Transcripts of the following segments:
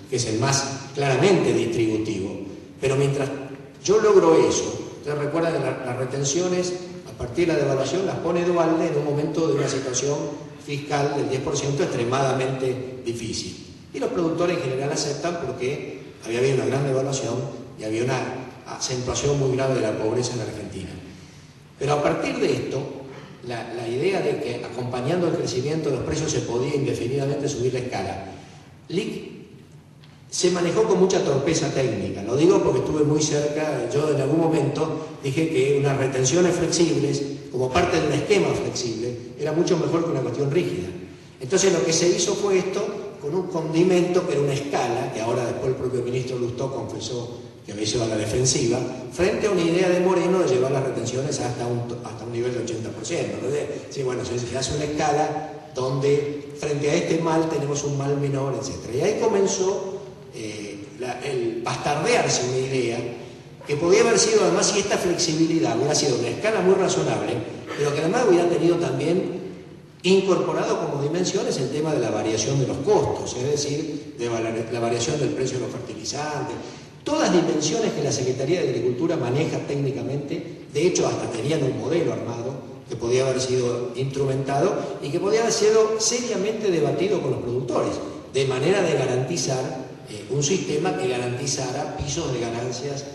que es el más claramente distributivo. Pero mientras yo logro eso, ustedes recuerdan que las retenciones, a partir de la devaluación, las pone Duhalde en un momento de una situación fiscal del 10% extremadamente difícil. Y los productores en general aceptan porque había habido una gran devaluación y había una acentuación muy grave de la pobreza en la Argentina. Pero a partir de esto, la idea de que acompañando el crecimiento de los precios se podía indefinidamente subir la escala, se manejó con mucha torpeza técnica. Lo digo porque estuve muy cerca. Yo en algún momento dije que unas retenciones flexibles, como parte de un esquema flexible, era mucho mejor que una cuestión rígida. Entonces lo que se hizo fue esto con un condimento que era una escala, que ahora después el propio ministro Lustó confesó que había sido a la defensiva, frente a una idea de Moreno de llevar las retenciones hasta un nivel de 80%. Entonces, sí, bueno, se hace una escala donde frente a este mal tenemos un mal menor, etc. Y ahí comenzó el bastardearse una idea que podía haber sido, además, si esta flexibilidad hubiera sido una escala muy razonable, pero que además hubiera tenido también incorporado como dimensiones el tema de la variación de los costos, es decir, de la variación del precio de los fertilizantes, todas dimensiones que la Secretaría de Agricultura maneja técnicamente. De hecho, hasta tenían un modelo armado que podía haber sido instrumentado y que podía haber sido seriamente debatido con los productores, de manera de garantizar un sistema que garantizara pisos de ganancias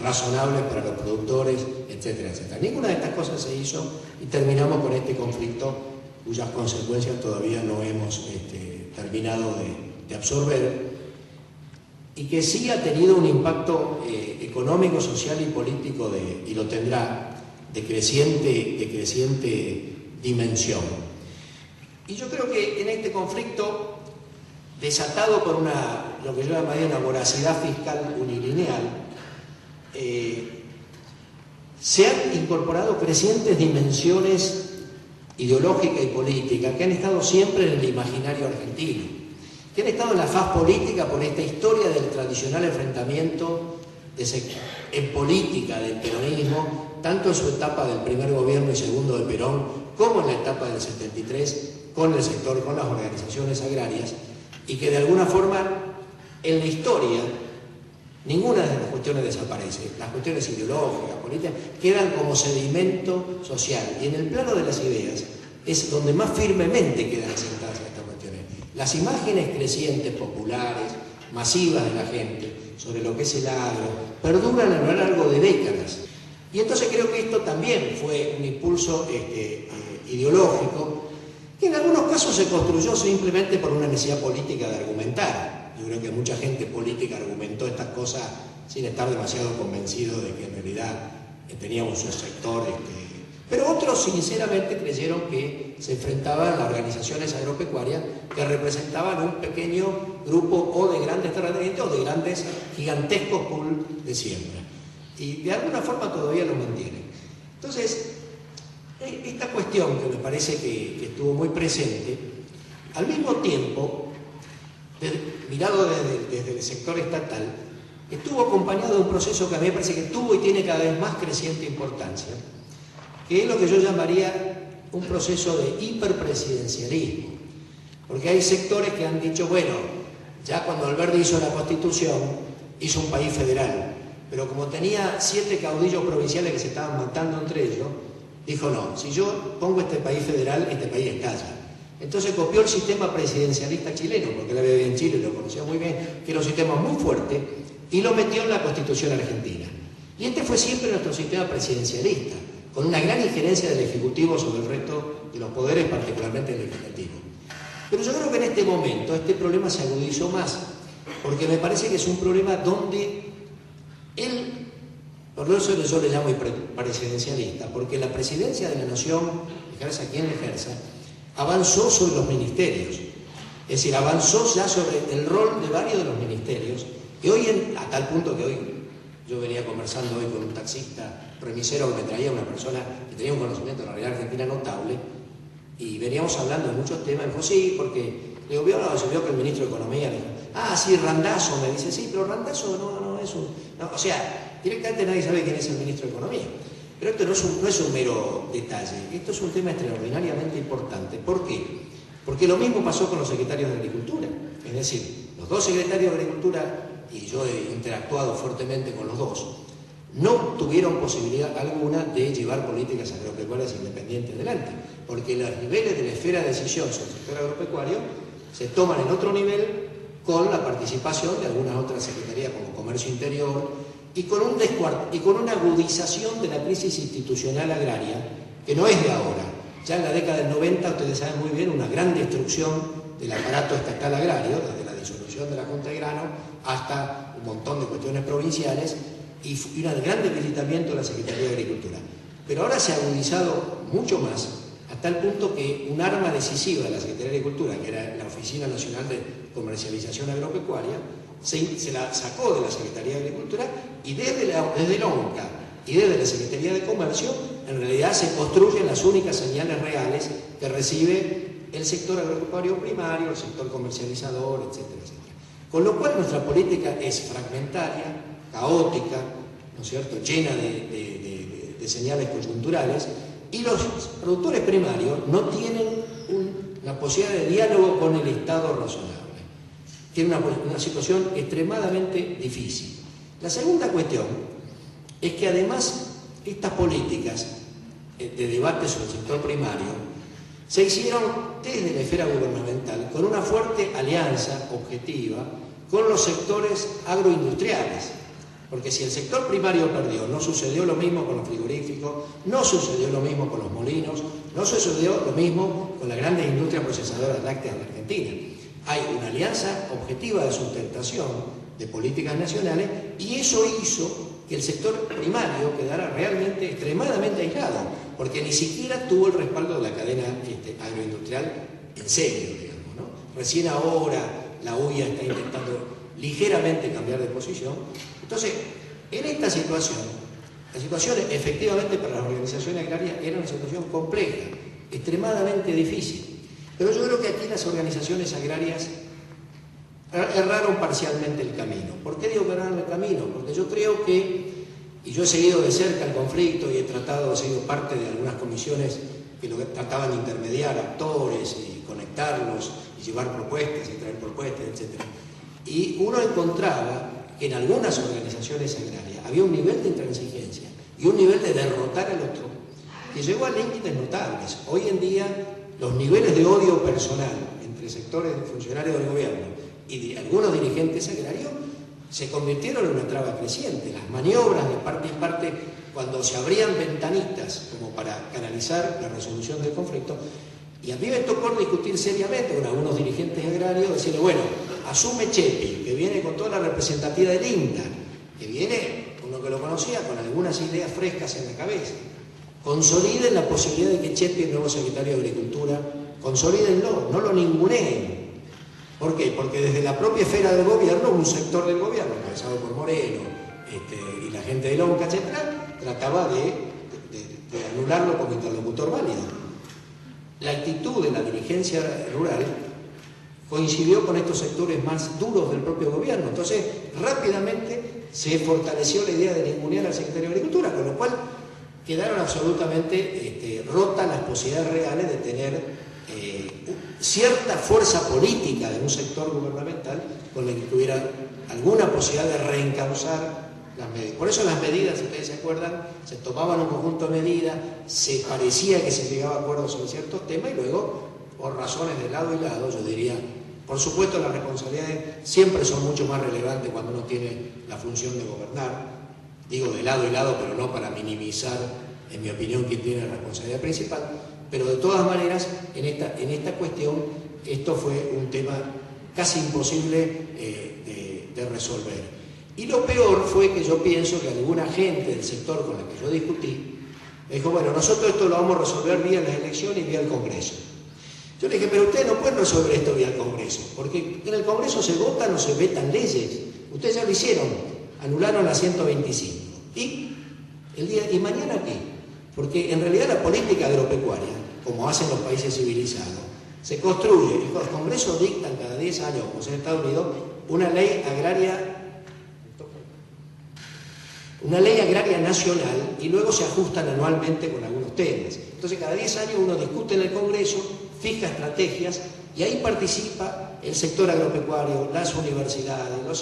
razonables para los productores, etcétera, etcétera. Ninguna de estas cosas se hizo y terminamos con este conflicto cuyas consecuencias todavía no hemos terminado de absorber y que sí ha tenido un impacto económico, social y político, y lo tendrá, de creciente dimensión. Y yo creo que en este conflicto, desatado por lo que yo llamaría una voracidad fiscal unilineal, se han incorporado crecientes dimensiones ideológica y política que han estado siempre en el imaginario argentino, que han estado en la faz política por esta historia del tradicional enfrentamiento en política del peronismo, tanto en su etapa del primer gobierno y segundo de Perón, como en la etapa del 73 con el sector, con las organizaciones agrarias, y que de alguna forma en la historia ninguna de las cuestiones desaparece. Las cuestiones ideológicas, políticas, quedan como sedimento social. Y en el plano de las ideas es donde más firmemente quedan asentadas estas cuestiones. Las imágenes crecientes, populares, masivas de la gente sobre lo que es el agro, perduran a lo largo de décadas. Y entonces creo que esto también fue un impulso ideológico, que en algunos casos se construyó simplemente por una necesidad política de argumentar. Yo creo que mucha gente política argumentó estas cosas sin estar demasiado convencido de que en realidad teníamos un sector, pero otros sinceramente creyeron que se enfrentaban a las organizaciones agropecuarias que representaban un pequeño grupo o de grandes terratenientes o de grandes gigantescos pool de siembra. Y de alguna forma todavía lo mantienen. Entonces, esta cuestión que me parece que estuvo muy presente, al mismo tiempo, mirado desde el sector estatal, estuvo acompañado de un proceso que a mí me parece que tuvo y tiene cada vez más creciente importancia, que es lo que yo llamaría un proceso de hiperpresidencialismo. Porque hay sectores que han dicho, bueno, ya cuando Alberdi hizo la Constitución, hizo un país federal, pero como tenía 7 caudillos provinciales que se estaban matando entre ellos, dijo, no, si yo pongo este país federal, este país estalla. Entonces copió el sistema presidencialista chileno, porque él había vivido en Chile, lo conocía muy bien, que era un sistema muy fuerte, y lo metió en la Constitución argentina. Y este fue siempre nuestro sistema presidencialista, con una gran injerencia del Ejecutivo sobre el resto de los poderes, particularmente el Legislativo. Pero yo creo que en este momento este problema se agudizó más, porque me parece que es un problema donde por eso yo le llamo presidencialista, porque la presidencia de la nación, ejerza quien ejerza, avanzó sobre los ministerios, es decir, avanzó ya sobre el rol de varios de los ministerios, y hoy, a tal punto que hoy, yo venía conversando hoy con un taxista remisero que me traía una persona que tenía un conocimiento de la realidad argentina notable, y veníamos hablando de muchos temas, y dijo, sí, porque, le digo, se vio que el ministro de Economía le dijo, sí, Randazzo, me dice, sí, pero Randazzo no es un... No, o sea, directamente nadie sabe quién es el ministro de Economía. Pero esto no es un mero detalle, esto es un tema extraordinariamente importante. ¿Por qué? Porque lo mismo pasó con los secretarios de Agricultura. Es decir, los dos secretarios de Agricultura, y yo he interactuado fuertemente con los dos, no tuvieron posibilidad alguna de llevar políticas agropecuarias independientes adelante, porque los niveles de la esfera de decisión sobre el sector agropecuario se toman en otro nivel con la participación de algunas otras secretarías como Comercio Interior y con una agudización de la crisis institucional agraria que no es de ahora. Ya en la década del 90, ustedes saben muy bien, una gran destrucción del aparato estatal agrario, desde la disolución de la Junta de Grano hasta un montón de cuestiones provinciales, y un gran debilitamiento de la Secretaría de Agricultura. Pero ahora se ha agudizado mucho más, hasta el punto que un arma decisiva de la Secretaría de Agricultura, que era la Oficina Nacional de Comercialización Agropecuaria, se la sacó de la Secretaría de Agricultura, y desde la ONCA y desde la Secretaría de Comercio, en realidad se construyen las únicas señales reales que recibe el sector agropecuario primario, el sector comercializador, etcétera, etcétera. Con lo cual nuestra política es fragmentaria, caótica, ¿no es cierto?, llena de señales coyunturales, y los productores primarios no tienen una posibilidad de diálogo con el Estado razonable. Tienen una situación extremadamente difícil. La segunda cuestión es que además estas políticas de debate sobre el sector primario se hicieron desde la esfera gubernamental con una fuerte alianza objetiva con los sectores agroindustriales. Porque si el sector primario perdió, no sucedió lo mismo con los frigoríficos, no sucedió lo mismo con los molinos, no sucedió lo mismo con las grandes industrias procesadoras lácteas de Argentina. Hay una alianza objetiva de sustentación de políticas nacionales, y eso hizo que el sector primario quedara realmente extremadamente aislado, porque ni siquiera tuvo el respaldo de la cadena agroindustrial en serio, digamos, ¿no? Recién ahora la UIA está intentando ligeramente cambiar de posición. Entonces, en esta situación, la situación efectivamente para las organizaciones agrarias era una situación compleja, extremadamente difícil. Pero yo creo que aquí las organizaciones agrarias erraron parcialmente el camino. ¿Por qué digo que erraron el camino? Porque yo creo que, y yo he seguido de cerca el conflicto y he sido parte de algunas comisiones que trataban de intermediar actores y conectarlos y llevar propuestas y traer propuestas, etc. Y uno encontraba que en algunas organizaciones agrarias había un nivel de intransigencia y un nivel de derrotar al otro que llegó a límites notables. Hoy en día los niveles de odio personal entre sectores de funcionarios del gobierno y de algunos dirigentes agrarios se convirtieron en una traba creciente. Las maniobras de parte en parte, cuando se abrían ventanitas como para canalizar la resolución del conflicto, y a mí me tocó discutir seriamente con algunos dirigentes agrarios, decirle, bueno, asume Chepi, que viene con toda la representativa del INTA, que viene, uno que lo conocía, con algunas ideas frescas en la cabeza. Consoliden la posibilidad de que Chepi, el nuevo secretario de Agricultura, consolídenlo, no lo ninguneen. ¿Por qué? Porque desde la propia esfera del gobierno, un sector del gobierno, encabezado por Moreno y la gente de ONCA, etc., trataba de anularlo como interlocutor válido. La actitud de la dirigencia rural coincidió con estos sectores más duros del propio gobierno. Entonces, rápidamente se fortaleció la idea de ningunear al secretario de Agricultura, con lo cual quedaron absolutamente rotas las posibilidades reales de tener cierta fuerza política de un sector gubernamental con la que tuviera alguna posibilidad de reencauzar las medidas. Por eso las medidas, si ustedes se acuerdan, se tomaban un conjunto de medidas, se parecía que se llegaba a acuerdos sobre ciertos temas y luego, por razones de lado y lado, yo diría, por supuesto las responsabilidades siempre son mucho más relevantes cuando uno tiene la función de gobernar, digo de lado y lado, pero no para minimizar, en mi opinión, quién tiene la responsabilidad principal, pero de todas maneras, en esta cuestión, esto fue un tema casi imposible de resolver. Y lo peor fue que yo pienso que alguna gente del sector con la que yo discutí me dijo, bueno, nosotros esto lo vamos a resolver vía las elecciones y vía el Congreso. Yo le dije, pero ustedes no pueden resolver esto vía el Congreso, porque en el Congreso se votan o se vetan leyes. Ustedes ya lo hicieron, anularon la 125. ¿Y mañana qué? Porque en realidad la política agropecuaria, como hacen los países civilizados, se construye, los congresos dictan cada 10 años, como es en Estados Unidos, una ley agraria nacional, y luego se ajustan anualmente con algunos temas. Entonces cada 10 años uno discute en el Congreso, fija estrategias, y ahí participa el sector agropecuario, las universidades, los